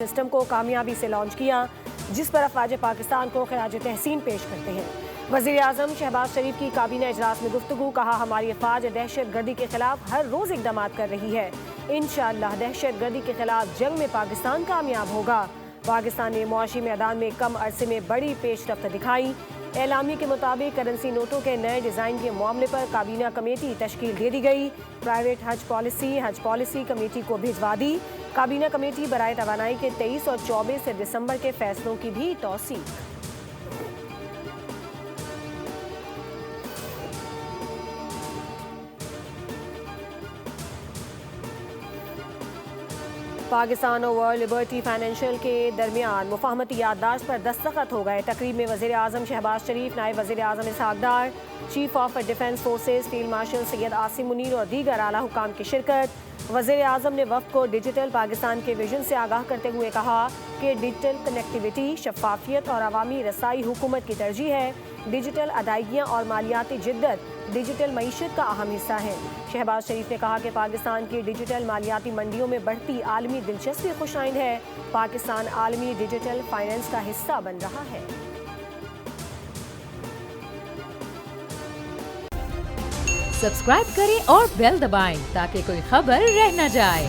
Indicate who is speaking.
Speaker 1: System کو کامیابی سے لانچ کیا، جس پر افواج پاکستان کو خراج تحسین پیش کرتے ہیں۔ وزیر اعظم شہباز شریف کی کابینہ اجلاس میں گفتگو، کہا ہماری افواج دہشت گردی کے خلاف ہر روز اقدامات کر رہی ہے، انشاءاللہ دہشت گردی کے خلاف جنگ میں پاکستان کامیاب ہوگا۔ پاکستان نے معاشی میدان میں کم عرصے میں بڑی پیش رفت دکھائی۔ اعلامیے کے مطابق کرنسی نوٹوں کے نئے ڈیزائن کے معاملے پر کابینہ کمیٹی تشکیل دے دی گئی۔ پرائیویٹ حج پالیسی کمیٹی کو بھجوا دی۔ کابینہ کمیٹی برائے توانائی کے 23 اور 24 دسمبر کے فیصلوں کی بھی توثیق۔ پاکستان اور ورلڈ لبرٹی فائنینشل کے درمیان مفاہمتی یادداشت پر دستخط ہو گئے۔ تقریب میں وزیر اعظم شہباز شریف، نائب وزیر اعظم Ishaq Dar, chief of defence forces field marshal Syed Asim Munir اور دیگر اعلیٰ حکام کی شرکت۔ وزیر اعظم نے وفد کو ڈیجیٹل پاکستان کے ویژن سے آگاہ کرتے ہوئے کہا کہ ڈیجیٹل کنیکٹیویٹی، شفافیت اور عوامی رسائی حکومت کی ترجیح ہے۔ ڈیجیٹل ادائیگیاں اور مالیاتی جدت ڈیجیٹل معیشت کا اہم حصہ ہے۔ شہباز شریف نے کہا کہ پاکستان کی ڈیجیٹل مالیاتی منڈیوں میں بڑھتی عالمی دلچسپی خوش آئند ہے۔ پاکستان عالمی ڈیجیٹل فائنانس کا حصہ بن رہا ہے۔
Speaker 2: سبسکرائب کریں اور بیل دبائیں تاکہ کوئی خبر رہ نہ جائے۔